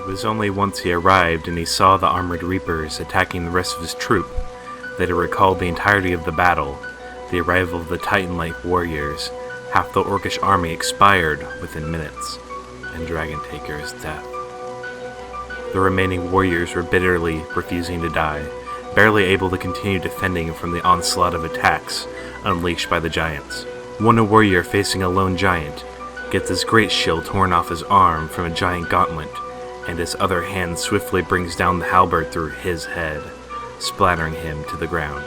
It was only once he arrived and he saw the armored reapers attacking the rest of his troop that he recalled the entirety of the battle, the arrival of the Titan-like warriors. Half the Orcish army expired within minutes, and Dragon Taker's death. The remaining warriors were bitterly refusing to die, barely able to continue defending from the onslaught of attacks unleashed by the giants. One warrior facing a lone giant gets his great shield torn off his arm from a giant gauntlet, and his other hand swiftly brings down the halberd through his head, splattering him to the ground.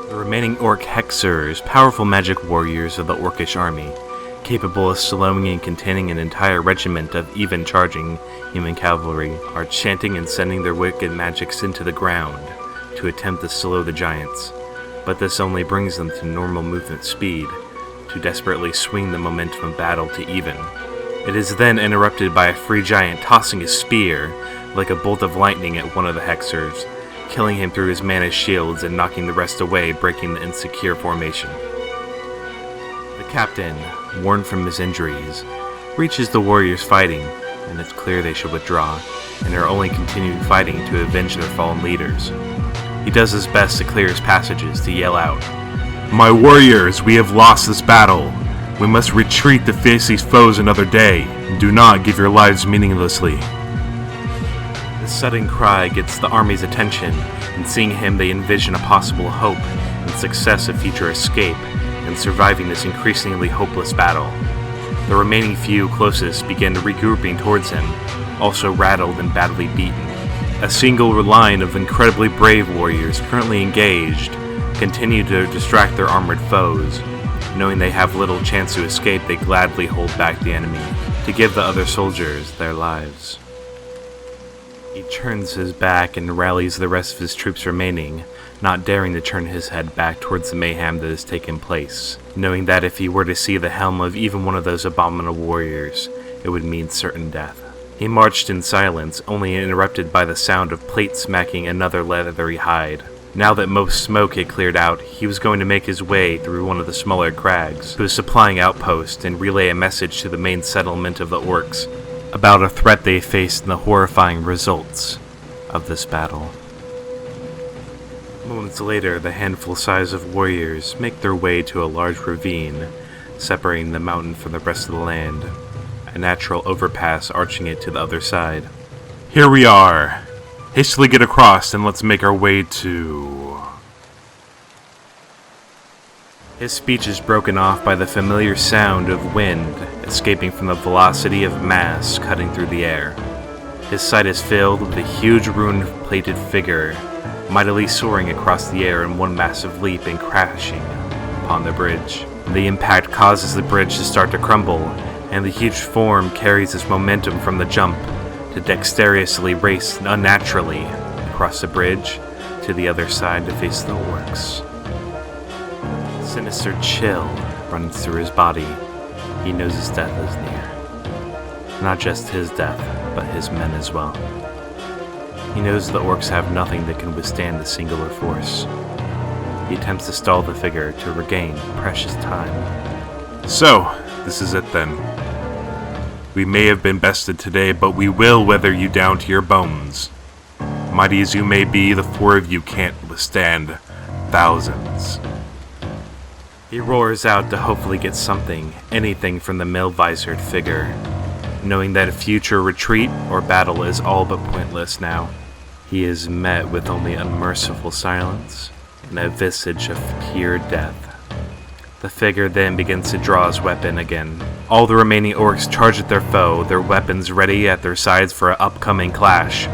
The remaining Orc Hexers, powerful magic warriors of the Orcish army, capable of slowing and containing an entire regiment of even charging human cavalry, are chanting and sending their wicked magics into the ground to attempt to slow the giants, but this only brings them to normal movement speed, to desperately swing the momentum of battle to even. It is then interrupted by a free giant tossing his spear like a bolt of lightning at one of the Hexers, killing him through his mana's shields and knocking the rest away, breaking the insecure formation. The captain, worn from his injuries, reaches the warriors fighting, and it's clear they should withdraw, and are only continuing fighting to avenge their fallen leaders. He does his best to clear his passages to yell out, "My warriors, we have lost this battle. We must retreat to face these foes another day. Do not give your lives meaninglessly." This sudden cry gets the army's attention, and seeing him they envision a possible hope and success of future escape and surviving this increasingly hopeless battle. The remaining few closest begin regrouping towards him, also rattled and badly beaten. A single line of incredibly brave warriors currently engaged continue to distract their armored foes. Knowing they have little chance to escape, they gladly hold back the enemy to give the other soldiers their lives. He turns his back and rallies the rest of his troops remaining, not daring to turn his head back towards the mayhem that has taken place, knowing that if he were to see the helm of even one of those abominable warriors, it would mean certain death. He marched in silence, only interrupted by the sound of plate smacking another leathery hide. Now that most smoke had cleared out, he was going to make his way through one of the smaller crags to a supplying outpost and relay a message to the main settlement of the Orcs about a threat they faced and the horrifying results of this battle. Moments later, the handful size of warriors make their way to a large ravine, separating the mountain from the rest of the land, a natural overpass arching it to the other side. "Here we are! Hastily get across and let's make our way to..." His speech is broken off by the familiar sound of wind escaping from the velocity of mass cutting through the air. His sight is filled with a huge rune-plated figure, mightily soaring across the air in one massive leap and crashing upon the bridge. The impact causes the bridge to start to crumble, and the huge form carries its momentum from the jump to dexterously race unnaturally across the bridge to the other side to face the Orcs. A sinister chill runs through his body. He knows his death is near. Not just his death, but his men as well. He knows the Orcs have nothing that can withstand the singular force. He attempts to stall the figure to regain precious time. "So, this is it then. We may have been bested today, but we will weather you down to your bones. Mighty as you may be, the four of you can't withstand thousands." He roars out to hopefully get something, anything from the mail-visored figure, knowing that a future retreat or battle is all but pointless now. He is met with only unmerciful silence and a visage of pure death. The figure then begins to draw his weapon again. All the remaining Orcs charge at their foe, their weapons ready at their sides for an upcoming clash.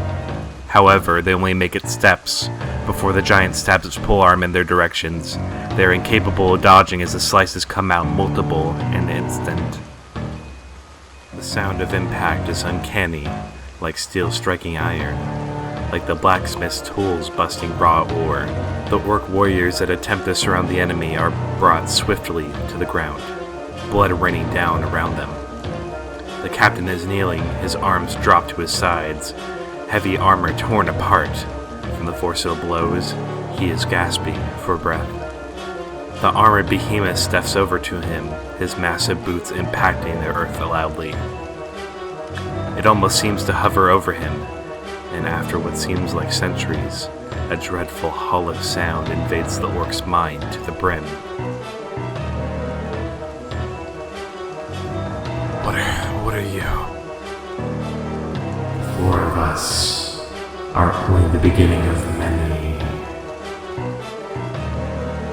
However, they only make it steps before the giant stabs its polearm in their directions. They are incapable of dodging as the slices come out multiple in an instant. The sound of impact is uncanny, like steel striking iron, like the blacksmith's tools busting raw ore. The Orc warriors that attempt to surround the enemy are brought swiftly to the ground, blood raining down around them. The captain is kneeling, his arms dropped to his sides, heavy armor torn apart from the force of the blows. He is gasping for breath. The armored behemoth steps over to him, his massive boots impacting the earth loudly. It almost seems to hover over him, and after what seems like centuries, a dreadful hollow sound invades the orc's mind to the brim. What are you? 4 of us are only the beginning of many.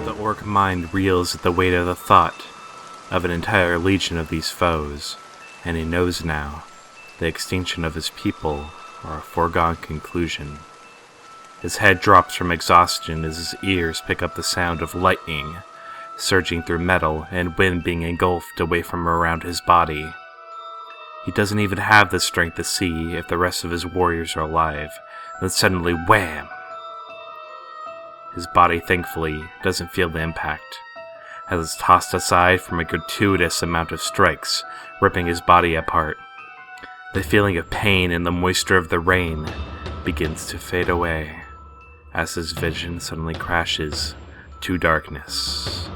The orc mind reels at the weight of the thought of an entire legion of these foes, and he knows now the extinction of his people are a foregone conclusion. His head drops from exhaustion as his ears pick up the sound of lightning surging through metal and wind being engulfed away from around his body. He doesn't even have the strength to see if the rest of his warriors are alive. Then suddenly, wham! His body, thankfully, doesn't feel the impact, as it's tossed aside from a gratuitous amount of strikes, ripping his body apart. The feeling of pain and the moisture of the rain begins to fade away, as his vision suddenly crashes to darkness.